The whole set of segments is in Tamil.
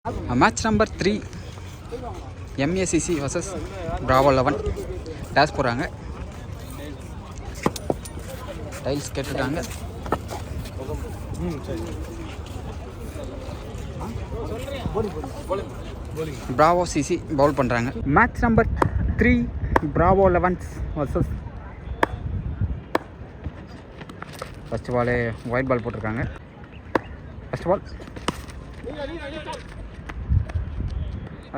Match number 3 MACC versus Bravo 11 days போகிறாங்க. டைல்ஸ் கேட்டுருக்காங்க. Bravo CC பவுல் பண்ணுறாங்க. Match number 3 Bravo 11 versus first பாலே ஒயிட் பால் போட்டிருக்காங்க. ஃபஸ்ட் பால்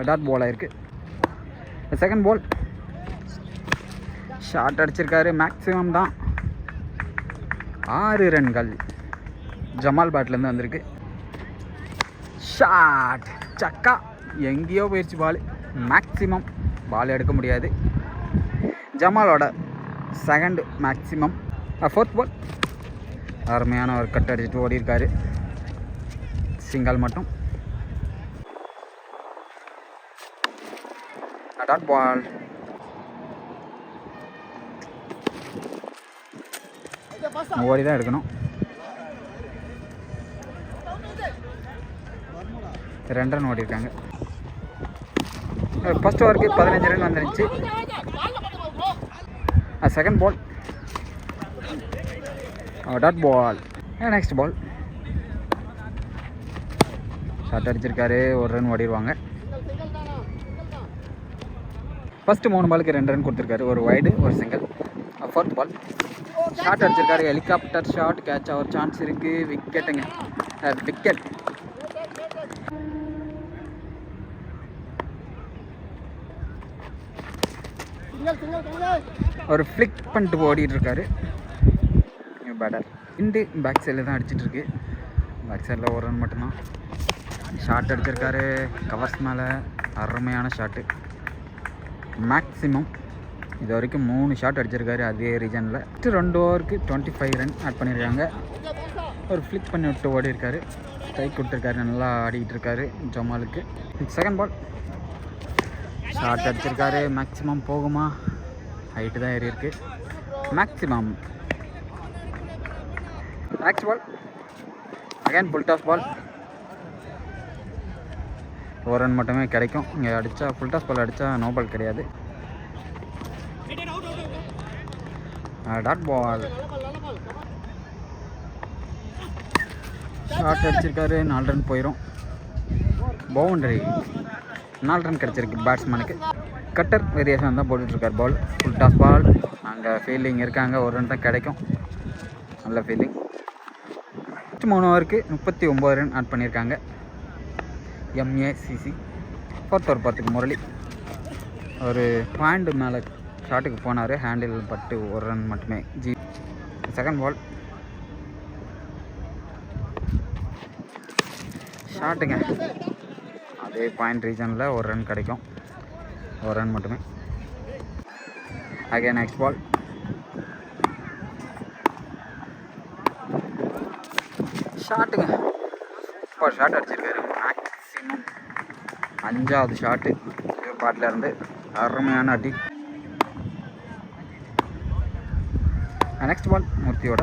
டாட் பால் ஆயிருக்கு. செகண்ட் பால் ஷார்ட் அடிச்சிருக்காரு. மேக்ஸிமம் தான் 6 ரன்கள் ஜமால் பேட்லேருந்து வந்திருக்கு. ஷாட் சக்கா எங்கேயோ போயிடுச்சு பால். மேக்ஸிமம் பால் எடுக்க முடியாது. ஜமாலோட செகண்ட் மேக்ஸிமம். ஃபோர்த் பால் அருமையான ஒரு கட் அடிச்சுட்டு ஓடி இருக்காரு. சிங்கிள் மட்டும். டாட் பால் ஓடி தான் எடுக்கணும். 2 ரன் ஓடி இருக்காங்க. ஃபர்ஸ்ட் ஓவருக்கு 15 ரன் வந்துருச்சு. Second ball dot ball. Next ball short அடிச்சிருக்காரு. 1 ரன் ஓடிடுவாங்க. ஃபஸ்ட்டு 3 பாலுக்கு 2 ரன் கொடுத்துருக்காரு. ஒரு வைடு ஒரு சிங்கிள். ஃபோர்த் பால் ஷார்ட் அடிச்சிருக்காரு. ஹெலிகாப்டர் ஷாட் கேட்ச் ஆகிற சான்ஸ் இருக்குது. விக்கெட்டுங்க. விக்கெட். ஒரு ஃப்ளிக் பண்ணிட்டு ஓடிட்டு இருக்காரு பேட்டர். இண்டு பேக் சைடில் தான் அடிச்சிட்டு இருக்கு. பேக் சைடில் 1 ரன் மட்டும்தான். ஷார்ட் அடிச்சிருக்காரு கவர்ஸ் மேலே. அருமையான ஷாட்டு. மேக்ஸிமம் இது வரைக்கும் 3 ஷாட் அடிச்சிருக்காரு அதே ரீஜனில். 2 ஓவருக்கு 25 ரன் ஆட் பண்ணியிருக்காங்க. ஒரு ஃப்ளிக் பண்ணி விட்டு ஓடி இருக்காரு. ஸ்ட்ரைக் விட்டுருக்காரு. நல்லா ஆடிக்கிட்டு இருக்காரு ஜமாலுக்கு. செகண்ட் பால் ஷாட் அடிச்சிருக்காரு. மேக்ஸிமம் போகுமா? ஹைட்டு தான் ஏறி இருக்கு. Maximum. Next ball again full toss ball. 1 run மட்டுமே கிடைக்கும். இங்கே அடித்தா ஃபுல் டாஸ் பால் அடித்தா நோ பால் கிடையாது. டாட் பால் ஷார்ட் அடிச்சிருக்காரு. 4 ரன் போயிடும். பவுண்டரி. 4 ரன் கிடச்சிருக்கு பேட்ஸ்மேனுக்கு. கட்டர் வேரியேஷன் தான் போட்டுட்ருக்கார் பால். ஃபுல் டாஸ் பால். அங்கே ஃபீல்டிங் இருக்காங்க. 1 ரன் தான் கிடைக்கும். நல்ல ஃபீல்டிங். 3 ஓவருக்கு 39 ரன் ஆட் பண்ணியிருக்காங்க MACC. ஃபோர்த் ஓவர் 10க்கு முரளி ஒரு பாயிண்ட் மேலே ஷாட்டுக்கு போனார். ஹேண்டில் பட்டு 1 ரன் மட்டுமே. செகண்ட் பால் ஷாட்டுங்க. அதே பாயிண்ட் ரீஜனில் 1 ரன் கிடைக்கும். 1 ரன் மட்டுமே. அகைன் நெக்ஸ்ட் பால் ஷாட்டுங்க. சூப்பர் ஷாட் அடிச்சிருக்காரு. மேக்ஸிமம் 5வது ஷாட்டு பாட்டில் இருந்து. அருமையான அடி. நெக்ஸ்ட் பால் மூர்த்தியோட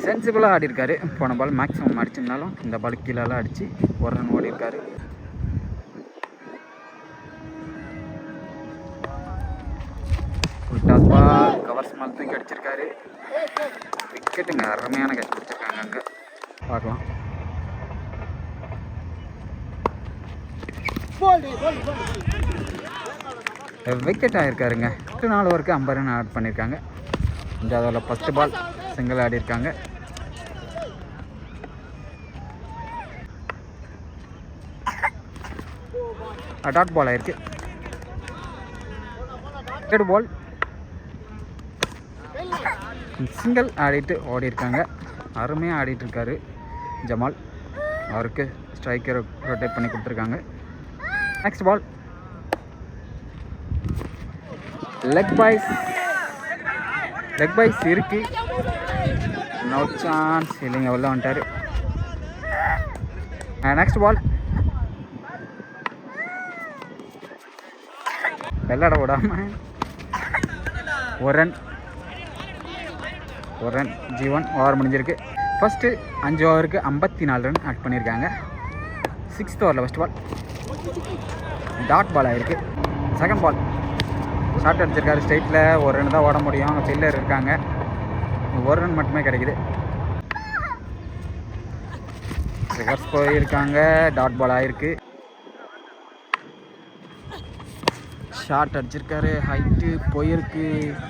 சென்சிபிளாக ஆடி இருக்காரு. போன பால் மேக்ஸிமம் அடிச்சிருந்தாலும் இந்த பால் கீழெல்லாம் அடித்து 1 ரன் ஓடி இருக்காரு. ஃபுல் டாஸ் பால் கவர்ஸ் மேல் தூக்கி அடிச்சிருக்காரு. விக்கெட்டுங்க. அருமையான கேட்ச் பிடிச்சிருக்காங்க. அங்கே பார்க்கலாம். விக்கெட் ஆகிருக்காருங்க. 4 ஓவருக்கு 50 ரன் ஆட் பண்ணியிருக்காங்க. 5வது ஓவரில் ஃபஸ்ட்டு பால் சிங்கிள் ஆடி இருக்காங்க. டாட் பால் ஆயிருக்கு. தேர்ட் பால் சிங்கிள் ஆடிட்டு ஓடி இருக்காங்க. அருமையாக ஆடிட்டு இருக்காரு ஜமால். அவருக்கு ஸ்ட்ரைக்கர் ரொட்டேட் பண்ணி கொடுத்துருக்காங்க. நெக்ஸ்ட் பால் லெக் பாய்ஸ் இருக்கு. No chance. இல்லைங்க உள்ள வந்துட்டார். நெக்ஸ்ட் பால் வெள்ளாட விடாமல் 1 ரன். G1 ஓவர் முடிஞ்சிருக்கு. ஃபஸ்ட்டு 5 ஓவருக்கு 54 ரன் ஆட் பண்ணியிருக்காங்க. 6th ஓவரில் ஃபஸ்ட் பால் டாட் பால் ஆகிருக்கு. செகண்ட் பால் ஷார்ட் அடிச்சிருக்காரு. ஸ்ட்ரைட்டில் ஒரு ரன் தான் ஓட முடியும். அங்கே ஃபீல்டர் இருக்காங்க. ஒரு ரன் மட்டுமே கிடைக்குது. ரிவர்ஸ் போயிருக்காங்க. டாட் பால் ஆகிருக்கு. ஷார்ட் அடிச்சிருக்காரு. ஹைட்டு போயிருக்கு.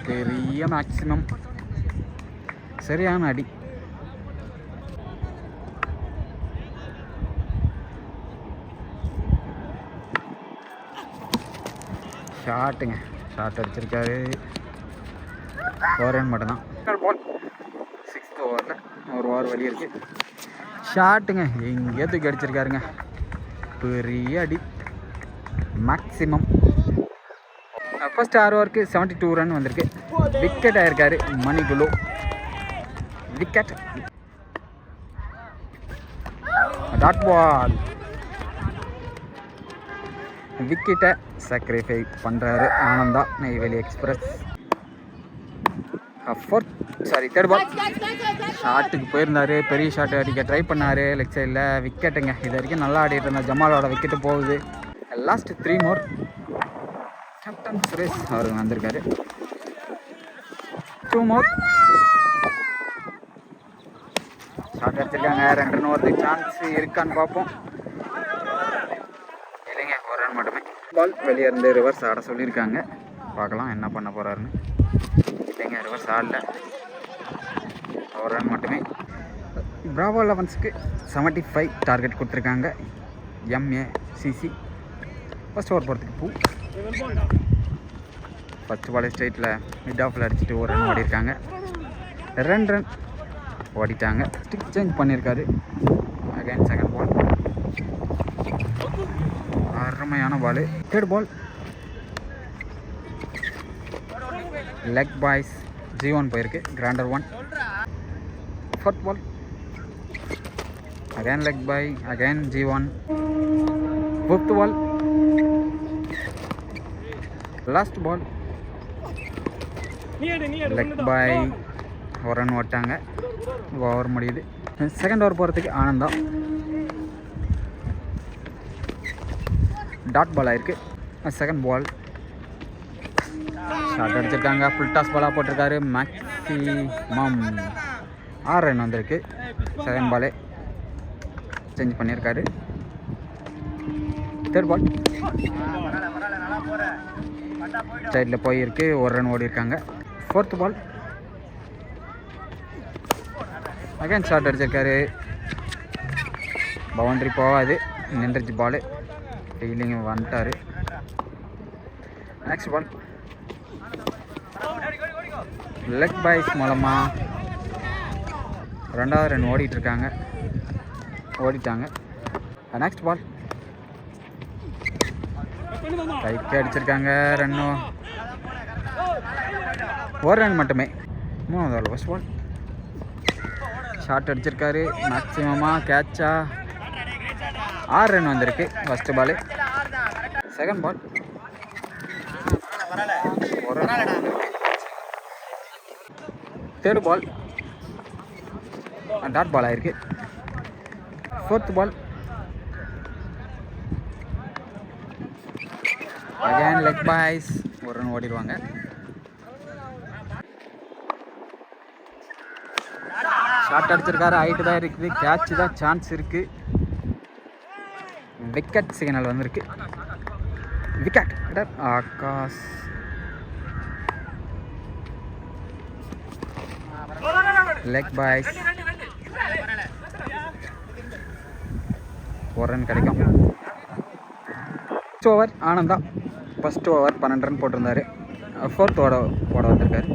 பெரிய மேக்ஸிமம். சரியான அடி. ஷார்ட்டுங்க. ஷார்ட் அடிச்சிருக்காரு. ஒரு ரன் மட்டும்தான். பால் 6th ஓவரில் ஒரு ஓவர் வெளியே இருக்குது. ஷார்ட்டுங்க. எங்கேயோ தூக்கி அடிச்சிருக்காருங்க. பெரிய அடி. மேக்ஸிமம். ஃபர்ஸ்ட் 6 ஓவருக்கு 72 ரன் வந்திருக்கு. விக்கெட் ஆயிருக்காரு மணி குலு. விக்கெட். Dot ball. விக்கெட்டை சாக்ரிஃபை பண்ணுறாரு Ananda Neyveli express. Third ball ஷாட்டுக்கு போயிருந்தார். பெரிய ஷாட் அடிக்க ட்ரை பண்ணார் லெக் சைடில். விக்கெட்டுங்க. இது வரைக்கும் நல்லா ஆடிட்டு இருந்தார். ஜமாலோட விக்கெட்டு போகுது. Last 3 more. கேப்டன் சுரேஷ் அவர் வந்திருக்காரு. 2 more. ஷாட் அடிச்சிருக்காங்க. 2 ரன் வரதுக்கு சான்ஸ் இருக்கான்னு பார்ப்போம். இல்லைங்க, ஒரு ரன் மட்டுமே. பால் வெளியே இருந்து ரிவர்ஸ் ஆட சொல்லியிருக்காங்க. பார்க்கலாம் என்ன பண்ண போகிறாருன்னு. இல்லைங்க, ரிவர்ஸ் ஆடல. ஒரு ரன் மட்டுமே. பிராவோ 11க்கு 75 டார்கெட் கொடுத்துருக்காங்க. MACC. ஃபஸ்ட் ஓவர் போகிறதுக்கு பூ. ஃபஸ்ட் பால் ஸ்ட்ரைட்டில் மிட் ஆஃபில் அடிச்சுட்டு ஒரு ரன் ஓடிருக்காங்க. 2 ரன் ஓடிட்டாங்க. ஸ்டிக் சேஞ்ச் பண்ணியிருக்காரு. Again second ball. அருமையான ball. Third ball leg byes G1 போயிருக்கு. கிராண்டர் 1. Fourth ball again leg bye. Again G1. Fifth ball last ball leg bye. ஒரு ரன் ஓட்டாங்க. ஓவர் முடியுது. செகண்ட் ஓவர் போகிறதுக்கு ஆனந்தா. டாட் பால் ஆயிருக்கு. செகண்ட் பால் ஷார்ட் அடிச்சிருக்காங்க. ஃபுல் டாஸ் பாலாக போட்டிருக்காரு. மேக்ஸிமம் 6 ரன் வந்திருக்கு. செகண்ட் பாலே சேஞ்ச் பண்ணியிருக்காரு. தேர்ட் பால் சைடில் போயிருக்கு. ஒரு ரன் ஓடி இருக்காங்க. ஃபோர்த் பால் அகைன் ஷார்ட் அடிச்சிருக்காரு. பவுண்ட்ரி போகாது. நின்றுச்சு பால். ஃபீல்டிங் வந்துட்டார். நெக்ஸ்ட் பால் லெக் பாய்ஸ் மூலமாக 2வது ரன் ஓடிட்டாங்க. நெக்ஸ்ட் பால் கைக்கு அடிச்சிருக்காங்க. ரன்னும் ஒரு ரன் மட்டுமே. 3வது பால் ஃபர்ஸ்ட் பால் ஷார்ட் அடிச்சிருக்காரு. மேக்ஸிமமாக கேட்சா. 6 ரன் வந்திருக்கு ஃபஸ்ட்டு பால். செகண்ட் பால் ஒரு ரன் வந்திருக்கு. தேர்ட் பால் டாட் பால் ஆயிருக்கு. Fourth ball again leg byes. ஒரு ரன் ஓடிடுவாங்க. ஷார்ட் அடிச்சிருக்காரு. ஹைட்டு தான் இருக்குது. கேட்ச் தான் சான்ஸ் இருக்குது. விக்கெட் சிக்னல் வந்திருக்கு. விக்கெட் ஆகாஷ். Leg byes. ஒரு ரன் கிடைக்கும். First over Ananda. First over 12 run போட்டிருந்தாரு. ஃபோர்த் ஓவர் போட வந்திருக்காரு.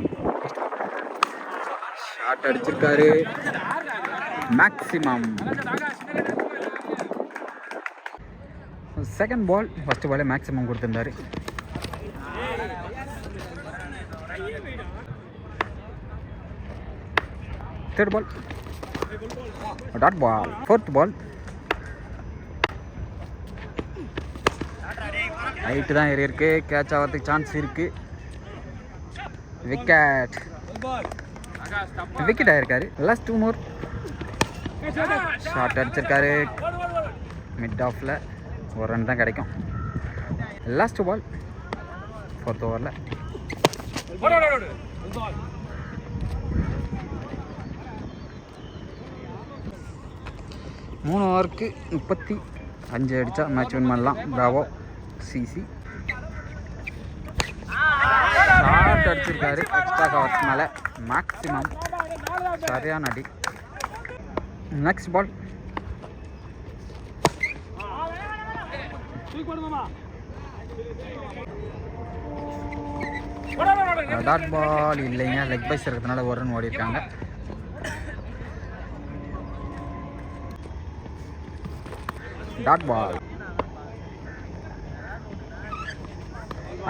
ஷார்ட் அடிச்சிருக்காரு. மேக்ஸிமம். செகண்ட் பால் ஃபஸ்ட்டு பாலே மேக்ஸிமம் கொடுத்துருந்தாரு. Third ball dot ball. Fourth ball height தான் ஏறி இருக்கு. கேட்ச் ஆகிறதுக்கு சான்ஸ் இருக்கு. விக்கெட். விக்கெட் ஆயிருக்காரு. Last 2 more. ஷார்ட் அடிச்சிருக்காரு. மிட் ஆஃபில் ஒரு ரன் தான் கிடைக்கும். லாஸ்ட் பால் 4th ஓவரில். 3 ஓவருக்கு 35 அடித்தா மேட்ச் வின் பண்ணலாம். Bravo CC. ஷார்ட் அடிச்சிருக்காரு. எக்ஸ்ட்ரா கவர்ஸ் மேலே மேக்ஸிமம். சரியான அடி. நெக்ஸ்ட் பால். டாட் பால் இல்லைங்க. லெக் பைஸ் இருக்கிறதுனால ஒரு ரன் ஓடி இருக்காங்க. Dot ball.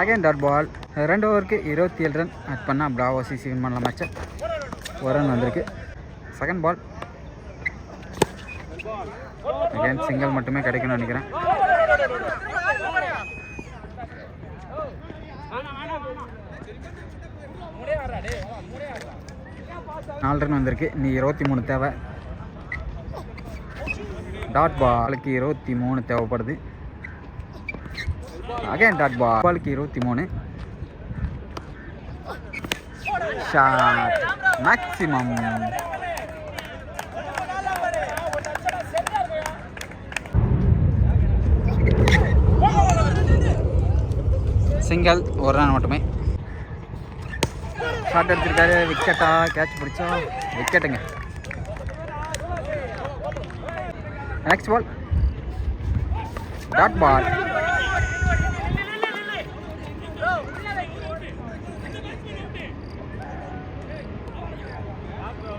Again dot ball. 2 ஓவருக்கு 27 ரன் ஆட் பண்ணால் பிராவோ சிசி வின் பண்ணலாம் மேட்சை. ஒரு ரன் வந்திருக்கு. Second ball. அகைன் சிங்கிள் மட்டுமே கிடைக்கும்னு நினைக்கிறேன். நாலு ரன் வந்திருக்கு. நீ 23 தேவை. டாட் பாலுக்கு 23 தேவைப்படுது. அகைன் டாட் பாலுக்கு 23. Shot maximum. சிங்கிள் ஒரு ரன் மட்டுமே. ஷாட் அடிச்சிருக்காரு. விக்கெட்டா? கேட்ச் பிடிச்சா விக்கெட்டுங்க. நெக்ஸ்ட் பால். டாட் பால்.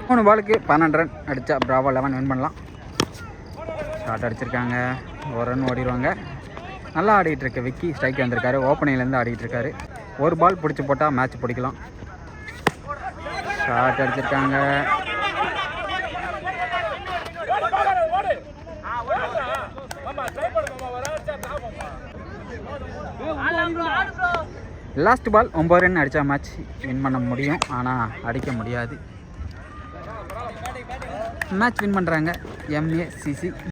மூணு பாலுக்கு 12 ரன் அடித்தா பிராவோ 11 வின் பண்ணலாம். ஷாட் அடிச்சிருக்காங்க. ஒரு ரன் ஓடிடுவாங்க. நல்லா ஆடிட்டு இருக்கு. விக்கி ஸ்ட்ரைக் வந்திருக்காரு. ஓப்பனிங்லேருந்து ஆடிட்டு இருக்காரு. ஒரு பால் பிடிச்சி போட்டால் மேட்ச் பிடிக்கலாம். ஷாட் அடிச்சிருக்காங்க. லாஸ்ட் பால் 9 ரன் அடித்தா மேட்ச் வின் பண்ண முடியும். ஆனால் அடிக்க முடியாது. மேட்ச் வின் பண்ணுறாங்க MACC.